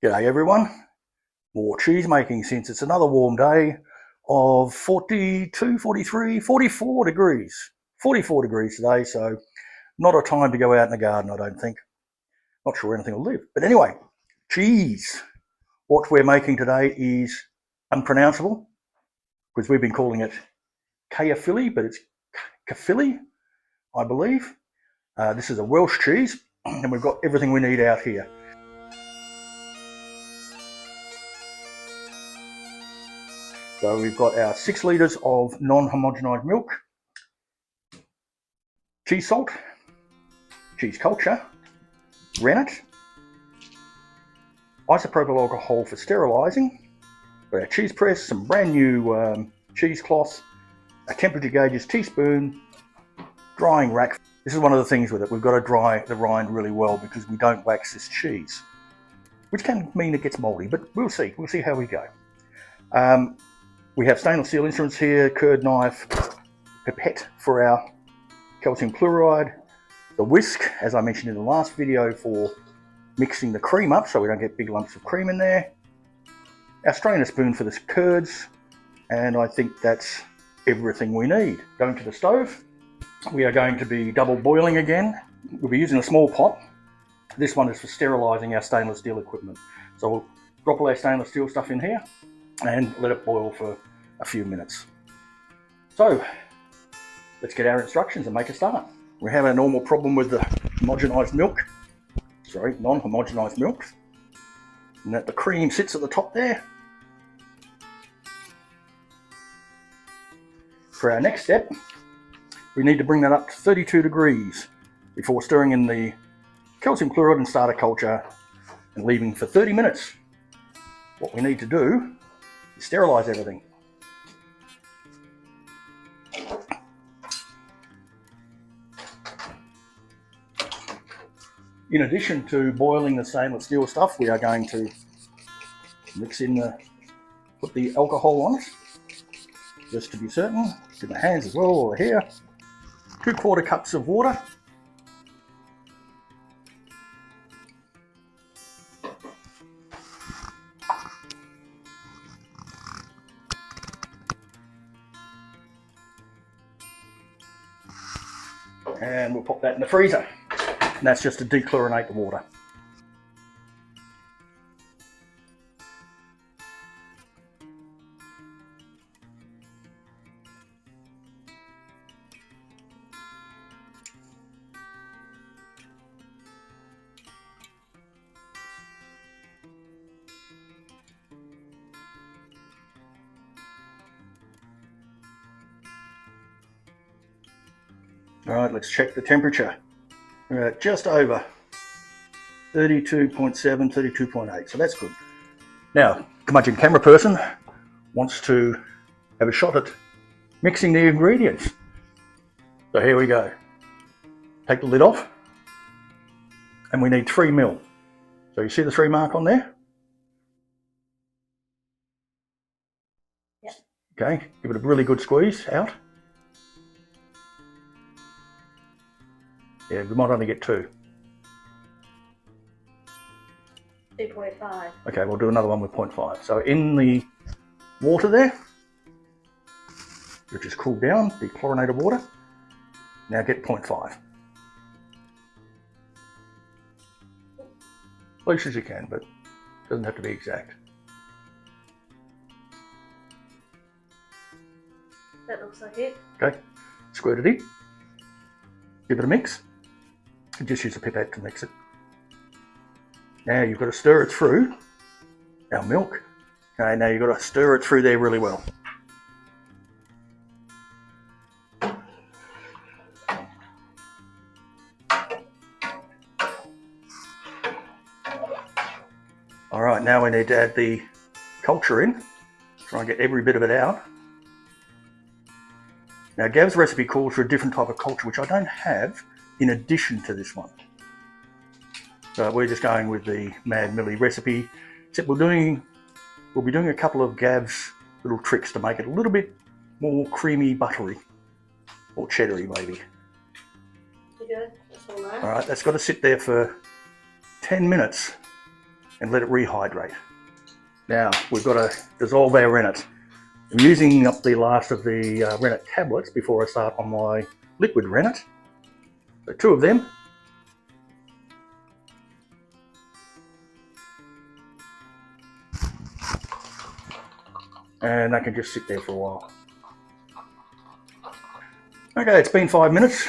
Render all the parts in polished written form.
G'day everyone. More cheese making since it's another warm day of 42, 43, 44 degrees. 44 degrees today, so not a time to go out in the garden, I don't think. Not sure anything will live. But anyway, cheese. What we're making today is unpronounceable because we've been calling it Caerphilly, but it's Caerphilly, I believe. This is a Welsh cheese and we've got everything we need out here. So we've got our 6 litres of non-homogenised milk, cheese salt, cheese culture, rennet, isopropyl alcohol for sterilising, got our cheese press, some brand new cheesecloth, a temperature gauges teaspoon, drying rack. This is one of the things with it, we've got to dry the rind really well because we don't wax this cheese, which can mean it gets mouldy, but we'll see how we go. We have stainless steel instruments here, curd knife, pipette for our calcium chloride, the whisk, as I mentioned in the last video, for mixing the cream up so we don't get big lumps of cream in there, our strainer spoon for the curds, and I think that's everything we need. Going to the stove, we are going to be double boiling again. We'll be using a small pot. This one is for sterilising our stainless steel equipment. So we'll drop all our stainless steel stuff in here and let it boil for a few minutes. So let's get our instructions and make a start. We have our normal problem with the non-homogenised milk, and that the cream sits at the top there. For our next step, we need to bring that up to 32 degrees before stirring in the calcium chloride and starter culture and leaving for 30 minutes. What we need to do is sterilise everything. In addition to boiling the stainless steel stuff, we are going to mix in put the alcohol on it, just to be certain. In the hands as well, or here. 2/4 cups of water. And we'll pop that in the freezer. And that's just to dechlorinate the water. All right, let's check the temperature. We're at just over 32.7, 32.8, so that's good. Now, curmudgeon camera person wants to have a shot at mixing the ingredients. So here we go. Take the lid off, and we need 3 ml. So you see the 3 mark on there? Yep. Okay, give it a really good squeeze out. Yeah, we might only get 2. 2.5. Okay, we'll do another one with 0.5. So in the water there, which is cooled down, the chlorinated water, now get 0.5. Close as you can, but it doesn't have to be exact. That looks like it. Okay, squirt it in, give it a mix, and just use a pipette to mix it. Now you've got to stir it through our milk. Okay, now you've got to stir it through there really well. All right, now we need to add the culture in. Try and get every bit of it out. Now Gav's recipe calls for a different type of culture, which I don't have in addition to this one. So we're just going with the Mad Millie recipe, except we'll be doing a couple of Gav's little tricks to make it a little bit more creamy, buttery, or cheddary maybe. You good? That's all right. All right, that's got to sit there for 10 minutes and let it rehydrate. Now we've got to dissolve our rennet. I'm using up the last of the rennet tablets before I start on my liquid rennet. So 2 of them. And that can just sit there for a while. Okay, it's been 5 minutes.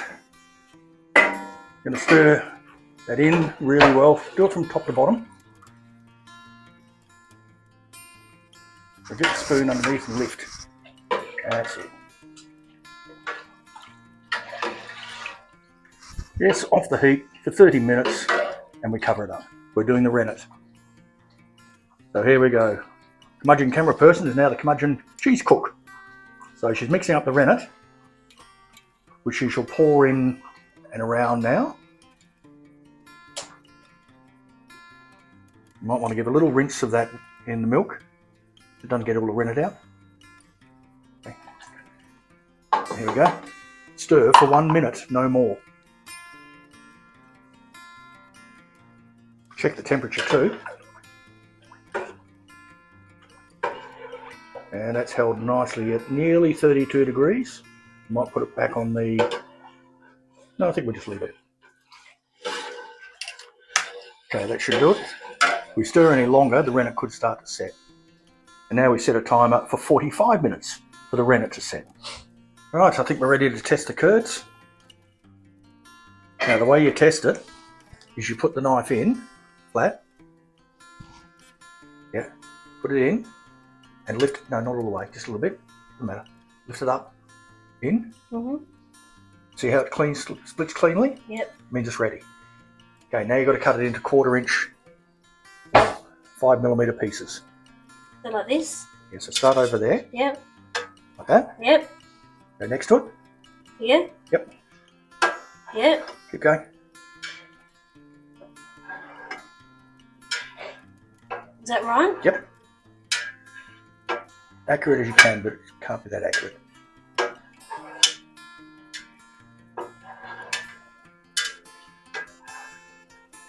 Going to stir that in really well. Do it from top to bottom. So get the spoon underneath and lift. That's it. Yes, off the heat for 30 minutes and we cover it up. We're doing the rennet. So here we go. Curmudgeon cameraperson is now the curmudgeon cheese cook. So she's mixing up the rennet, which she shall pour in and around now. You might want to give a little rinse of that in the milk. It doesn't get all the rennet out. Okay. Here we go. Stir for 1 minute, no more. Check the temperature too. And that's held nicely at nearly 32 degrees. Might put it back on the... No, I think we'll just leave it. Okay, that should do it. If we stir any longer, the rennet could start to set. And now we set a timer for 45 minutes for the rennet to set. Right, I think we're ready to test the curds. Now the way you test it is you put the knife in, flat. Yeah, put it in and lift it, no, not all the way, just a little bit, doesn't matter. Lift it up, in. See how it splits cleanly? Yep. Means it's ready. Okay, now you've got to cut it into 1/4 inch, 5mm pieces. So like this? Yeah, so start over there. Yep. Like that. Yep. Go next to it. Here? Yep. Yep. Keep going. Is that right? Yep. Accurate as you can, but it can't be that accurate.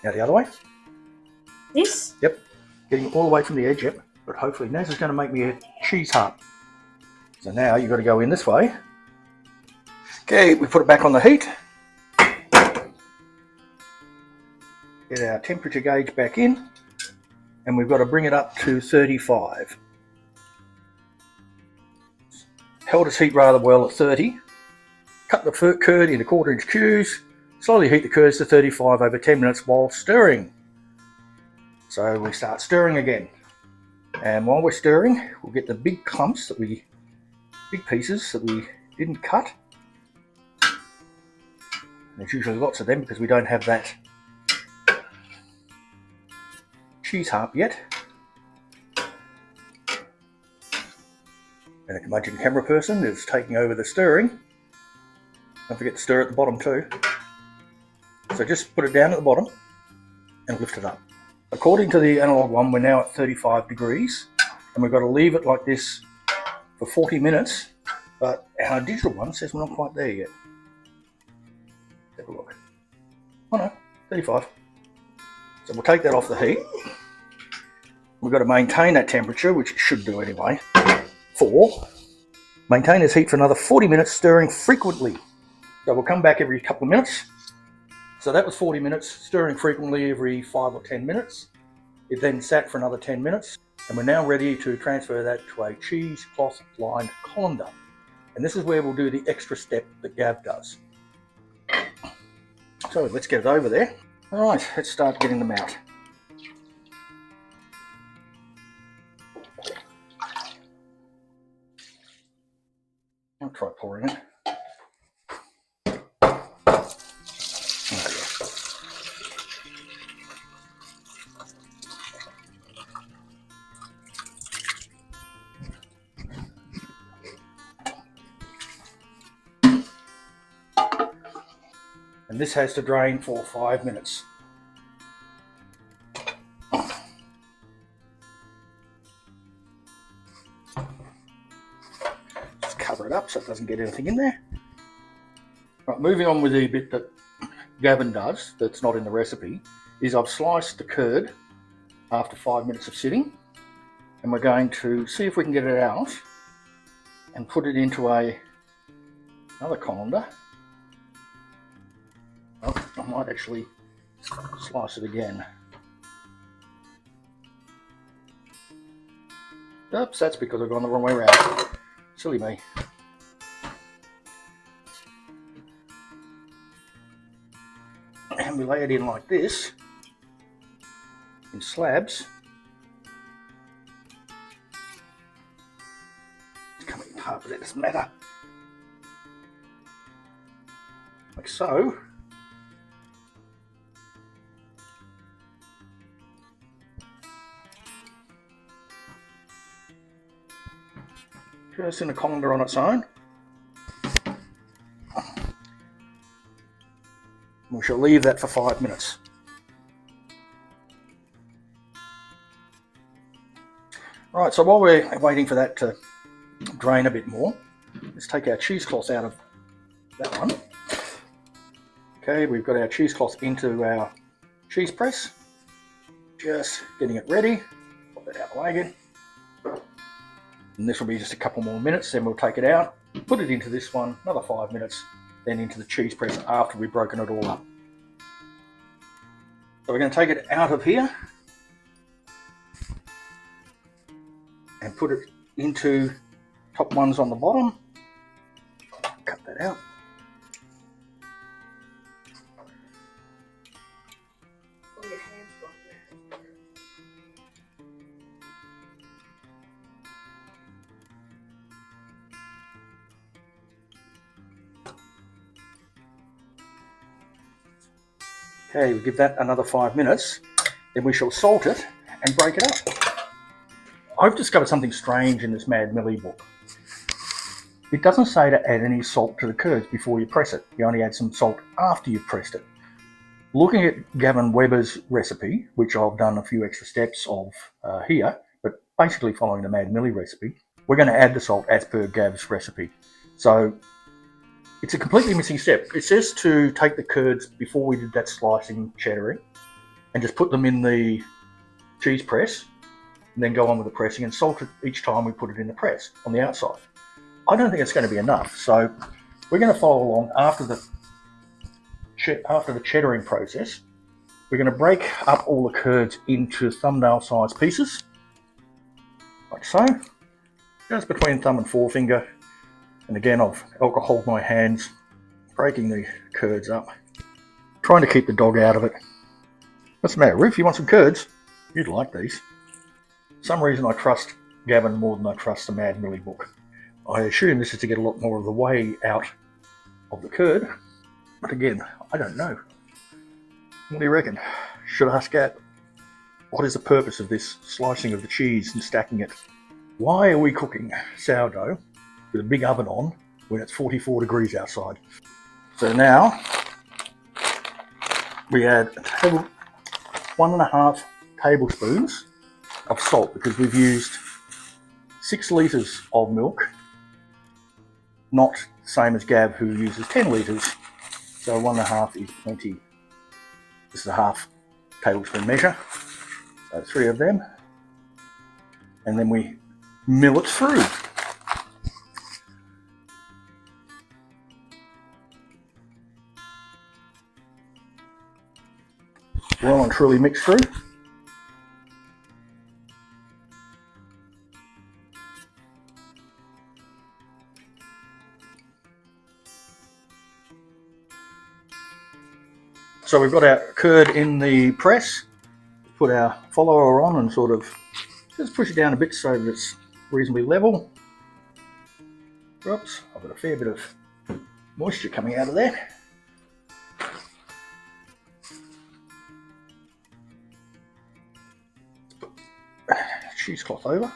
Now the other way. This? Yep. Getting all the way from the edge, yep. But hopefully Naz is going to make me a cheese heart. So now you've got to go in this way. Okay, we put it back on the heat. Get our temperature gauge back in. And we've got to bring it up to 35. Held its heat rather well at 30. Cut the curd into 1/4 inch cubes. Slowly heat the curds to 35 over 10 minutes while stirring. So we start stirring again. And while we're stirring, we'll get the big clumps big pieces that we didn't cut. There's usually lots of them because we don't have that cheese harp yet. And the curmudgeon cameraperson is taking over the stirring. Don't forget to stir at the bottom too. So just put it down at the bottom and lift it up. According to the analog one, we're now at 35 degrees and we've got to leave it like this for 40 minutes, but our digital one says we're not quite there yet. Have a look. Oh no, 35. So we'll take that off the heat. We've got to maintain that temperature, which it should do anyway, maintain this heat for another 40 minutes, stirring frequently. So we'll come back every couple of minutes. So that was 40 minutes, stirring frequently every 5 or 10 minutes. It then sat for another 10 minutes, and we're now ready to transfer that to a cheesecloth lined colander. And this is where we'll do the extra step that Gav does. So let's get it over there. All right, let's start getting them out. I'll try pouring it. And this has to drain for 5 minutes. Just cover it up so it doesn't get anything in there. Right, moving on with the bit that Gavin does, that's not in the recipe, is I've sliced the curd after 5 minutes of sitting, and we're going to see if we can get it out and put it into another colander. Oh, I might actually slice it again. Oops, that's because I've gone the wrong way around. Silly me. And we lay it in like this, in slabs. It's coming apart, but it doesn't matter. Like so. Just in a colander on its own. We shall leave that for 5 minutes. Right, so while we're waiting for that to drain a bit more, let's take our cheesecloth out of that one. Okay, we've got our cheesecloth into our cheese press. Just getting it ready. Pop that out of the way again. And this will be just a couple more minutes, then we'll take it out, put it into this one, another 5 minutes, then into the cheese press after we've broken it all up. So we're going to take it out of here and put it into top ones on the bottom. Cut that out. Okay, we give that another 5 minutes, then we shall salt it and break it up. I've discovered something strange in this Mad Millie book. It doesn't say to add any salt to the curds before you press it. You only add some salt after you've pressed it. Looking at Gavin Webber's recipe, which I've done a few extra steps of here, but basically following the Mad Millie recipe, we're going to add the salt as per Gav's recipe. So it's a completely missing step. It says to take the curds before we did that slicing cheddaring and just put them in the cheese press and then go on with the pressing and salt it each time we put it in the press on the outside. I don't think it's going to be enough, so we're going to follow along after the cheddaring process. We're going to break up all the curds into thumbnail size pieces, like so, just between thumb and forefinger. And again, I've alcoholed my hands, breaking the curds up, trying to keep the dog out of it. What's the matter, Ruth? You want some curds? You'd like these. For some reason I trust Gavin more than I trust the Mad Millie book. I assume this is to get a lot more of the whey out of the curd, but again, I don't know. What do you reckon? Should I ask Gab? What is the purpose of this slicing of the cheese and stacking it? Why are we cooking sourdough with a big oven on when it's 44 degrees outside? So now we add 1.5 tablespoons of salt, because we've used 6 litres of milk, not the same as Gav who uses 10 litres, so 1.5 is plenty. This is a half tablespoon measure, so 3 of them, and then we mill it through. Well and truly mixed through. So we've got our curd in the press. Put our follower on and sort of just push it down a bit so that it's reasonably level. Oops, I've got a fair bit of moisture coming out of there. Cheesecloth over,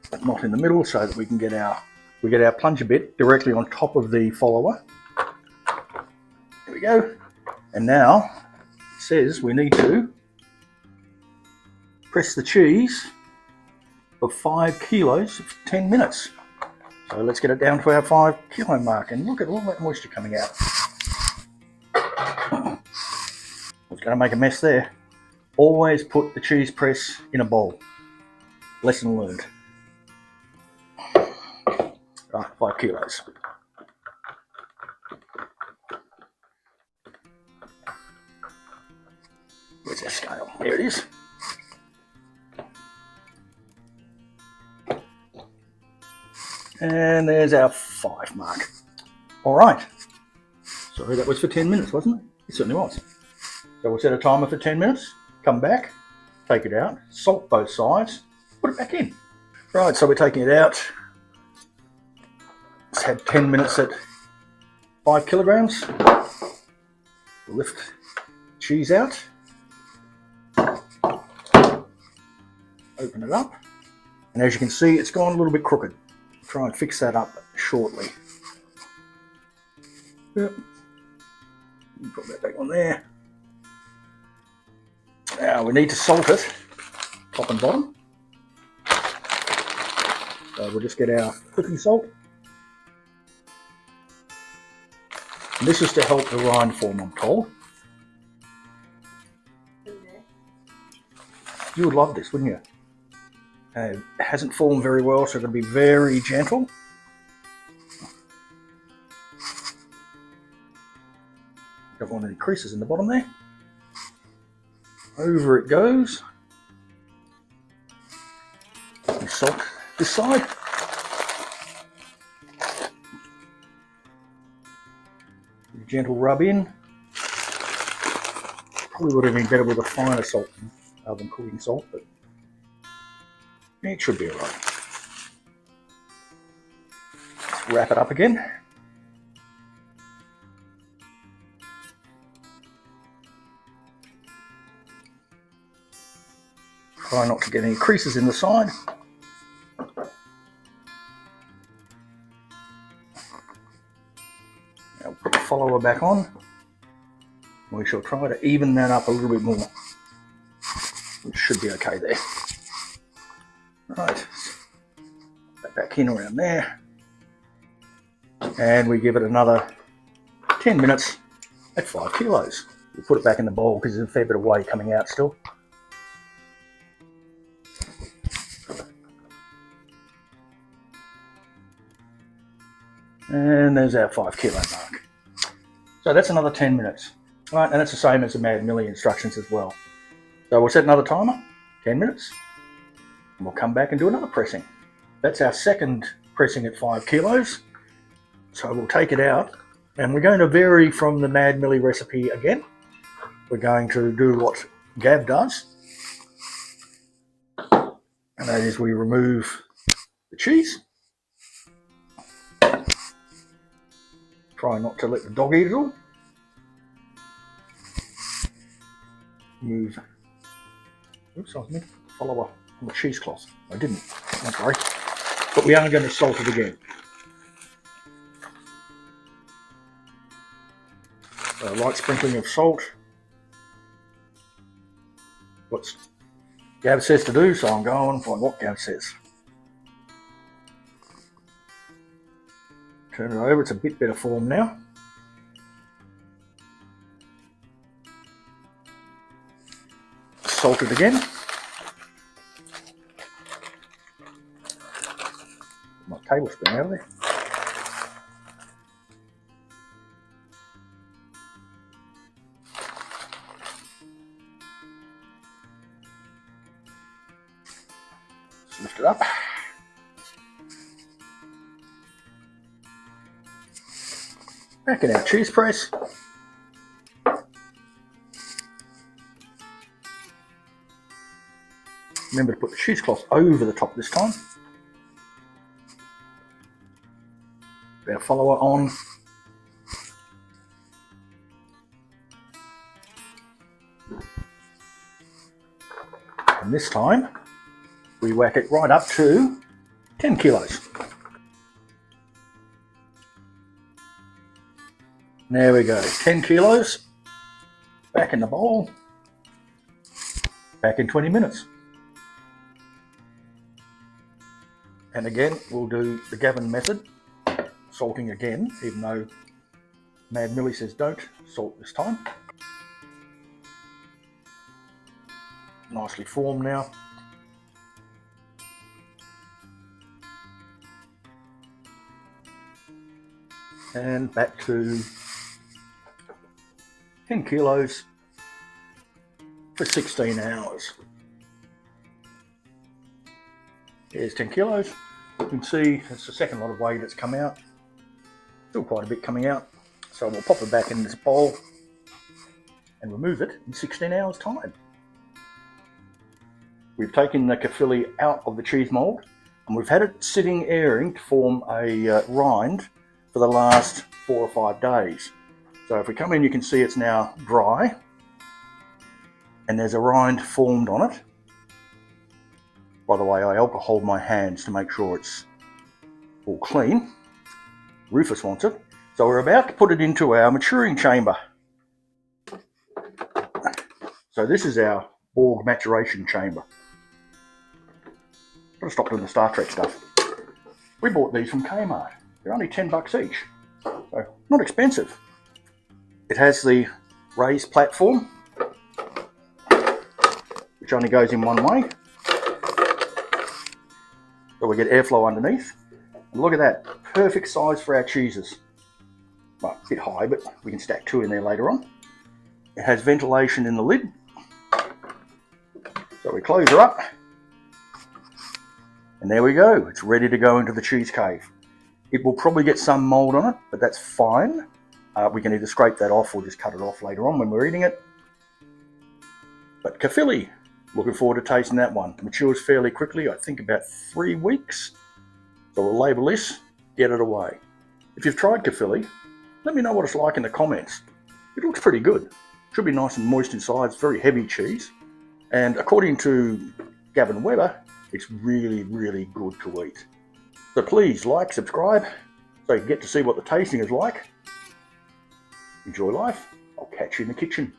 but not in the middle, so that we get our plunger bit directly on top of the follower. There we go. And now it says we need to press the cheese for 5 kilos for 10 minutes. So let's get it down to our 5 kilo mark, and look at all that moisture coming out. Let's Gonna make a mess there. Always put the cheese press in a bowl. Lesson learned. Right, 5 kilos. Where's our scale? There it is. And there's our 5 mark. All right. Sorry, that was for 10 minutes, wasn't it? It certainly was. So we'll set a timer for 10 minutes, come back, take it out, salt both sides, put it back in. Right, so we're taking it out. It's had 10 minutes at 5 kilograms. We'll lift cheese out. Open it up. And as you can see, it's gone a little bit crooked. Try and fix that up shortly. Yep. Put that back on there. Now we need to salt it, top and bottom. So we'll just get our cooking salt. And this is to help the rind form, I'm told. You would love this, wouldn't you? It hasn't formed very well, so it's going to be very gentle. Don't want any creases in the bottom there. Over it goes. And salt this side. Gentle rub in. Probably would have been better with a finer salt rather than cooking salt, but it should be alright. Let's wrap it up again. Try not to get any creases in the side. Now we'll put the follower back on. We shall try to even that up a little bit more. Which should be okay there. Right, put that back in around there. And we give it another 10 minutes at 5 kilos. We'll put it back in the bowl because there's a fair bit of whey coming out still. And there's our 5 kilo mark. So that's another 10 minutes. All right, and that's the same as the Mad Millie instructions as well. So we'll set another timer, 10 minutes, and we'll come back and do another pressing. That's our second pressing at 5 kilos. So we'll take it out, and we're going to vary from the Mad Millie recipe again. We're going to do what Gav does, and that is we remove the cheese. Try not to let the dog eat it all. Move. Oops, I was meant to follow on the cheesecloth. I didn't. I'm sorry. But we are going to salt it again. So a light sprinkling of salt. What Gav says to do, so I'm going for what Gav says. Turn it over, it's a bit better form now. Salt it again. My tablespoon out of there. Just lift it up. Back in our cheese press. Remember to put the cheesecloth over the top this time. Our follower on. And this time, we whack it right up to 10 kilos. There we go, 10 kilos. Back in the bowl. Back in 20 minutes. And again, we'll do the Gavin method, salting again, even though Mad Millie says don't salt this time. nicely formed now. And back to 10 kilos for 16 hours. Here's 10 kilos. You can see it's the second lot of whey that's come out. Still quite a bit coming out. So we'll pop it back in this bowl and remove it in 16 hours time. We've taken the Caerphilly out of the cheese mould and we've had it sitting airing to form a rind for the last 4 or 5 days. So if we come in, you can see it's now dry and there's a rind formed on it. By the way, I alcoholed my hands to make sure it's all clean. Rufus wants it. So we're about to put it into our maturing chamber. So this is our Borg Maturation Chamber. Gotta stop doing the Star Trek stuff. We bought these from Kmart. They're only $10 each, so not expensive. It has the raised platform, which only goes in one way. So we get airflow underneath. And look at that, perfect size for our cheeses. Well, a bit high, but we can stack 2 in there later on. It has ventilation in the lid. So we close her up. And there we go, it's ready to go into the cheese cave. It will probably get some mould on it, but that's fine. We can either scrape that off or just cut it off later on when we're eating it. But Caerphilly, looking forward to tasting that one. It matures fairly quickly, I think about 3 weeks. So we'll label this, get it away. If you've tried Caerphilly, let me know what it's like in the comments. It looks pretty good. Should be nice and moist inside. It's very heavy cheese. And according to Gavin Webber, it's really, really good to eat. So please like, subscribe, so you get to see what the tasting is like. Enjoy life. I'll catch you in the kitchen.